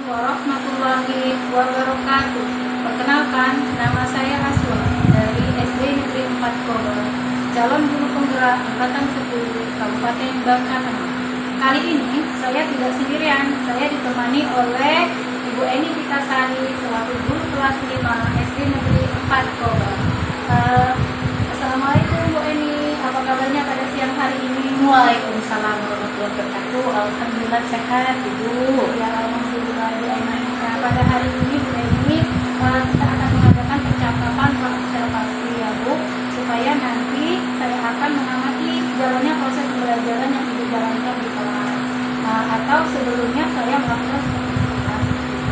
warahmatullahi wabarakatuh. Perkenalkan, nama saya Aswa dari SD Negeri 4 Kober, calon guru penggerak angkatan 10 Kabupaten Bangka Tengah. Kali ini saya tidak sendirian, saya ditemani oleh Ibu Eni Pitasari selaku guru kelas 5 SD Negeri 4 Kober. Assalamualaikum Bu Eni, apa kabarnya pada siang hari ini? Waalaikumsalam warahmatullahi wabarakatuh. Alhamdulillah sehat Ibu. Ya, alhamdulillah Bu Eni. Nah, pada hari ini Bu Eni kita akan mengadakan percakapan observasi ya Bu, supaya nanti saya akan mengamati jalannya proses pembelajaran yang Ibu jalankan di kelas. Atau sebelumnya saya melakukan seperti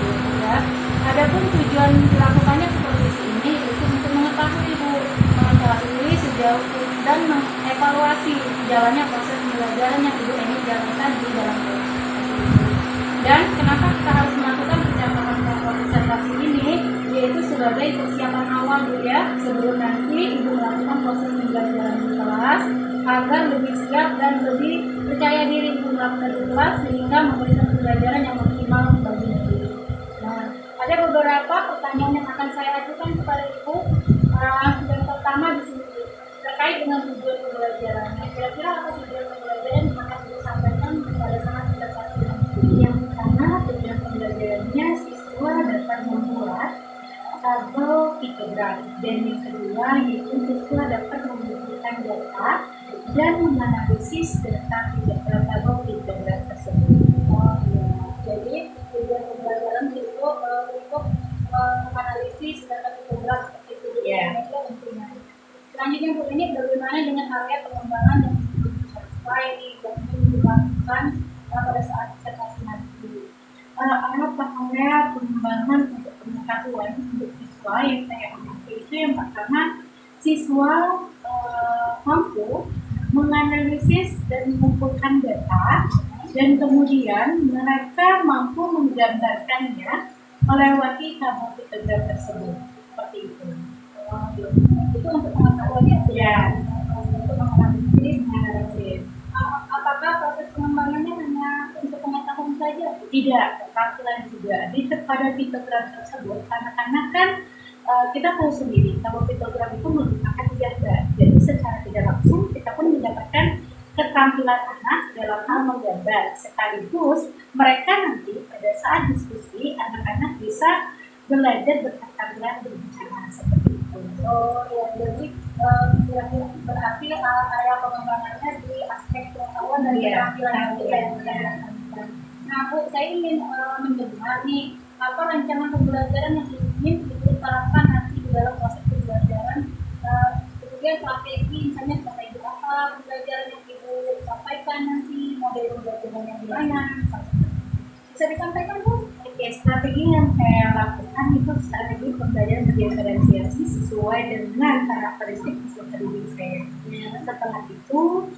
itu ya. Adapun tujuan dilakukannya seperti ini yaitu untuk mengetahui sejauh dan mengevaluasi jalannya proses pembelajaran yang Ibu Eni jalankan di dalam kelas. Dan kenapa kita harus melakukan percakapan observasi ini, yaitu sebagai persiapan awal Bu ya, sebelum nanti Ibu melakukan proses pembelajaran di kelas, agar lebih siap dan lebih percaya diri Ibu melakukan di kelas, sehingga memberikan pembelajaran yang maksimal bagi Ibu. Nah, ada beberapa pertanyaan yang akan saya ajukan kepada Ibu. Yang pertama di sini terkait dengan tujuan pembelajaran. Kira-kira apa tujuan pembelajaran yang akan Ibu sampaikan pada saat observasi? Yang pertama, tujuan pembelajarannya siswa dapat membuat tabel pictogram, dan yang kedua yaitu siswa dapat mengumpulkan data dan menganalisis data tabel pictogram tersebut. Jadi tujuan pembelajaran itu untuk menganalisis data pictogram seperti itu. Ya. Selanjutnya Bu, ini bagaimana dengan area pengembangan yang dicapai dan dilakukan pada saat observasi nanti? Area pengembangan untuk pengetahuan untuk siswa yang saya amati itu yang pertama, siswa mampu menganalisis dan mengumpulkan data, dan kemudian mereka mampu menggambarkannya melewati tabel pictogram tersebut. Seperti itu. Itu untuk pengetahuannya Ya. untuk menganalisis. Apakah proses pengembangannya hanya untuk pengetahuan saja? Tidak, keterampilan juga. Di pada pictogram tersebut, anak-anak kan kita tahu sendiri kalau pictogram itu merupakan gambar. Jadi secara tidak langsung kita pun mendapatkan keterampilan anak dalam hal menggambar. Sekaligus mereka nanti pada saat diskusi anak-anak bisa belajar berketerampilan berbicara seperti itu. Oh ya, jadi berarti area pengembangannya di aspek pengetahuan dan keterampilan yang Nah Bu, saya ingin mendengar nih apa rancangan pembelajaran yang ingin diterapkan nanti di dalam proses pembelajaran, kemudian strategi misalnya strategi apa pembelajaran yang Ibu sampaikan nanti, model pembelajaran yang gimana, bisa disampaikan Bu? Oke, strategi yang saya lakukan itu strategi pembelajaran berdiferensiasi sesuai dengan karakteristik peserta didik saya. Setelah itu,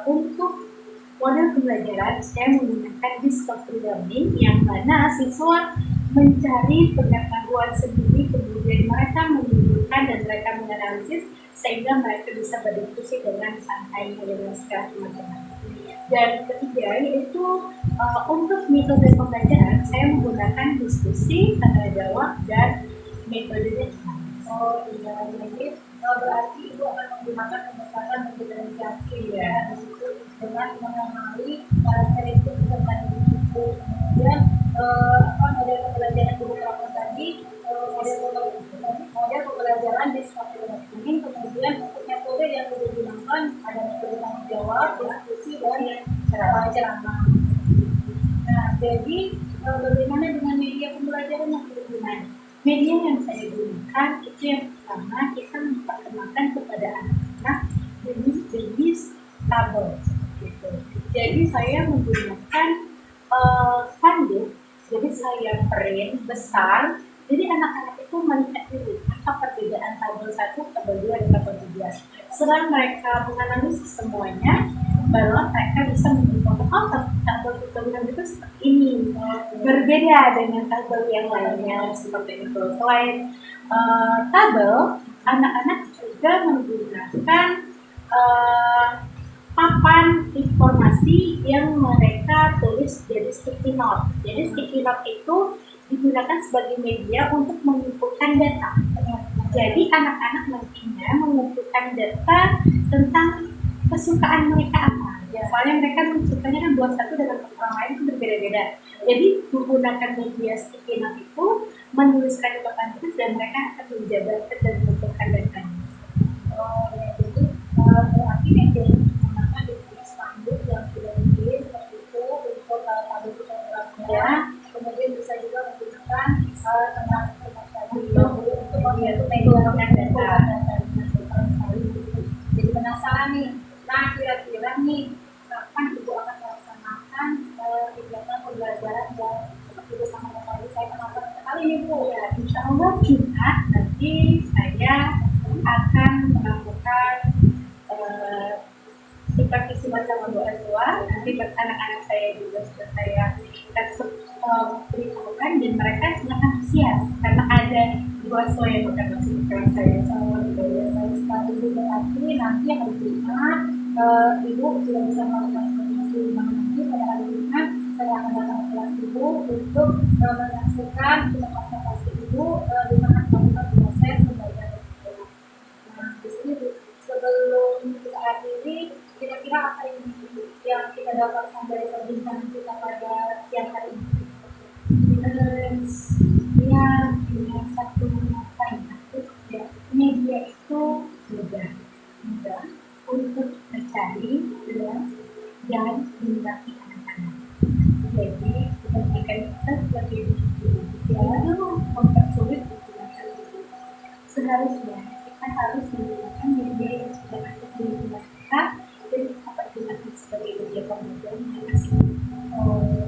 untuk model pembelajaran saya menggunakan discovery learning, yang mana siswa mencari pengetahuan sendiri, kemudian mereka menunjukkan dan mereka menganalisis sehingga mereka bisa berdiskusi dengan santai dengan segala macam. Dan ketiga yaitu untuk metode pembelajaran saya menggunakan diskusi, tanya jawab, dan metode Oh iya, jadi berarti Ibu akan menggunakan pendekatan diferensiasi ya, di situ dengan mengenali karakteristik peserta didik itu. Kemudian model pembelajaran Ibu terapkan tadi, model pembelajaran discovery learning, kemudian untuk metode yang Ibu gunakan ada metode tanya jawab, diskusi, dan ceramah. Nah, jadi bagaimana dengan media pembelajaran yang Ibu gunakan? Media yang saya gunakan itu yang pertama, kita memperkenalkan kepada anak-anak jenis-jenis tabel seperti itu. Jadi saya menggunakan spanduk, jadi saya print besar, jadi anak-anak itu melihat dulu apa perbedaan tabel 1, tabel 2, dan tabel 3. Setelah mereka menganalisis semuanya, baru mereka bisa menentukan tabel pictogram itu seperti ini, berbeda dengan tabel yang lainnya seperti itu. Selain tabel, anak-anak juga menggunakan papan informasi yang mereka tulis jadi sticky note. Jadi sticky note itu digunakan sebagai media untuk mengumpulkan data. Jadi anak-anak nantinya mengumpulkan data tentang kesukaan mereka apa. Soalnya mereka sukanya kan buat satu dengan orang lain itu berbeda-beda. Jadi menggunakan media sticky note itu menuliskan di papan tulis dan mereka akan menjabarkan dan mengumpulkan datanya. Oh ya, jadi berarti media ini menggunakan desain spanduk yang sudah dikirim seperti itu untuk tabel fotografinya. Kemudian bisa juga menggunakan kertas tadi untuk mengumpulkan data. Jadi penasaran nih, nah kira-kira nih kapan ibu akan melaksanakan kegiatan pembelajaran yang seperti itu sama tadi? Saya penasaran sekali nih Bu. Ya, insya Allah Jumat nanti saya akan melakukan supervisi bersama Bu Azwa. Nanti anak-anak saya juga sudah saya beritahukan dan mereka sangat antusias karena ada Bu Azwa yang akan masuk ke kelas saya. Sekali berarti nanti hari Jumat ibu sudah bisa melakukan supervisi nanti pada hari Jumat saya akan datang ke kelas ibu untuk menyaksikan observasi ibu di sana melakukan proses pembelajaran. Nah, di sini Bu, sebelum kita akhiri, kira-kira apa yang kita dapatkan dari perbincangan kita pada siang hari ini? Dia punya satu kaidah ya, media itu mudah untuk mencari dan menyerap anak-anak. Jadi ketika kita sebagai guru mempersulit menggunakan itu. Seharusnya kita harus menggunakan media yang sudah ada di lingkungan kita dan kita pergunakan sebagai media pembelajaran yang asli.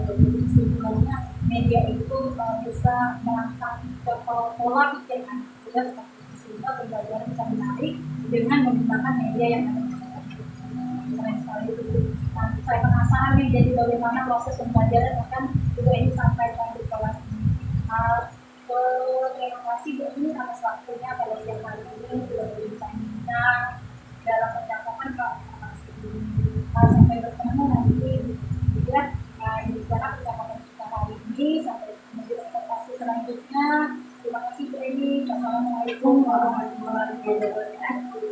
Jadi kesimpulannya media itu bisa merangsang pola pikir anak juga seperti sehingga pembelajaran bisa menarik dengan menggunakan media yang ada. Keren sekali itu. Nah, saya penasaran nih jadi bagaimana proses pembelajaran akan juga ini sampaikan di kelas ini. Terima kasih Bu ini atas waktunya pada siang hari ini sudah berbincang dalam percakapan informasi ini. Sampai bertemu nanti juga di dalam percakapan kita hari ini sampai di observasi selanjutnya. Terima kasih Bu Eni. Assalamualaikum warahmatullahi wabarakatuh.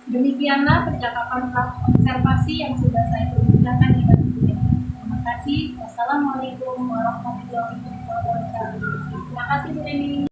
Demikianlah percakapan observasi yang sudah saya perbincangkan di hari ini. Terima kasih. Wassalamualaikum warahmatullahi wabarakatuh. Terima kasih Bu Eni.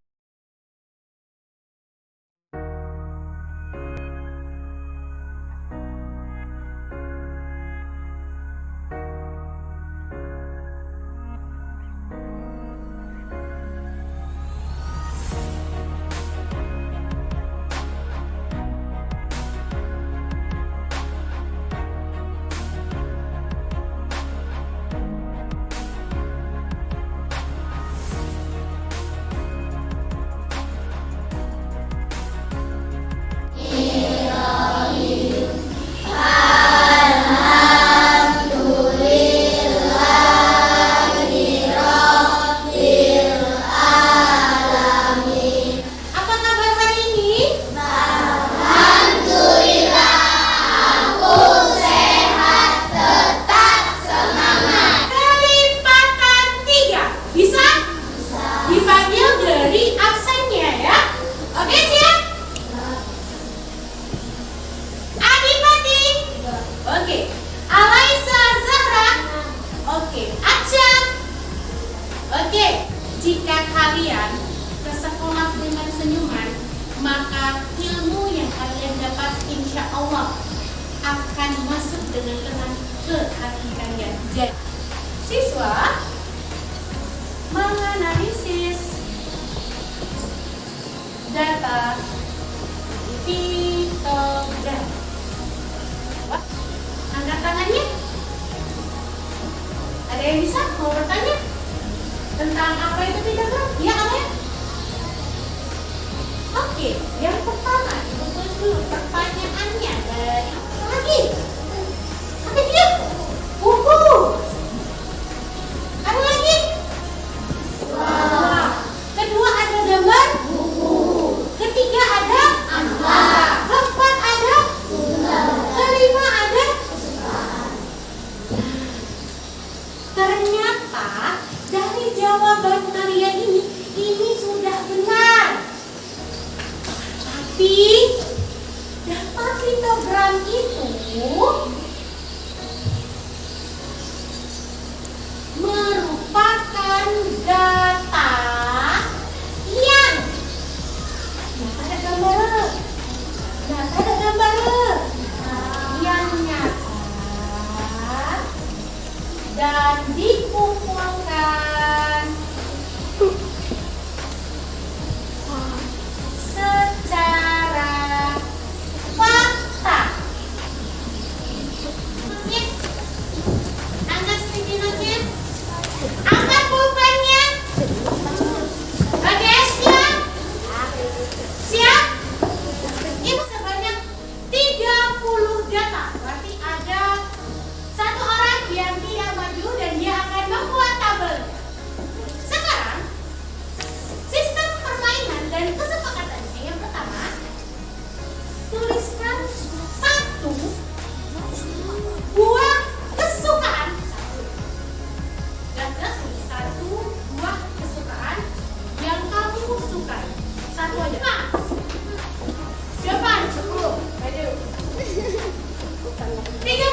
Jika kalian ke sekolah dengan senyuman, maka ilmu yang kalian dapat insya Allah akan masuk dengan tenang ke hati kalian. Jadi, siswa menganalisis data pictogram. Angkat tangannya. Ada yang bisa mau bertanya tentang apa itu pictogram? Ya, ada? Oke, yang pertama tulis dulu pertanyaannya dari lagi. Apa dia? Buku. Ada lagi? Wah. Kedua ada gambar buku. Ketiga ada angka. Keempat ada kelima ada Ternyata dari jawaban kalian ini sudah benar. Tapi data pitogram itu merupakan data yang ada gambar, yang nyata dan dikumpulkan secara fakta. Angkat spidolnya, angkat pulpennya. Oke, siap? Siap? Itu sebanyak 30 data. Berarti ada satu orang yang tidak maju dan dia akan membuat tabel. Sekarang, sistem permainan dan kesepakatannya yang pertama, tuliskan satu buah kesukaan. Satu buah kesukaan yang kamu sukai. Satu aja. Nah, Japan 10. Maju. 3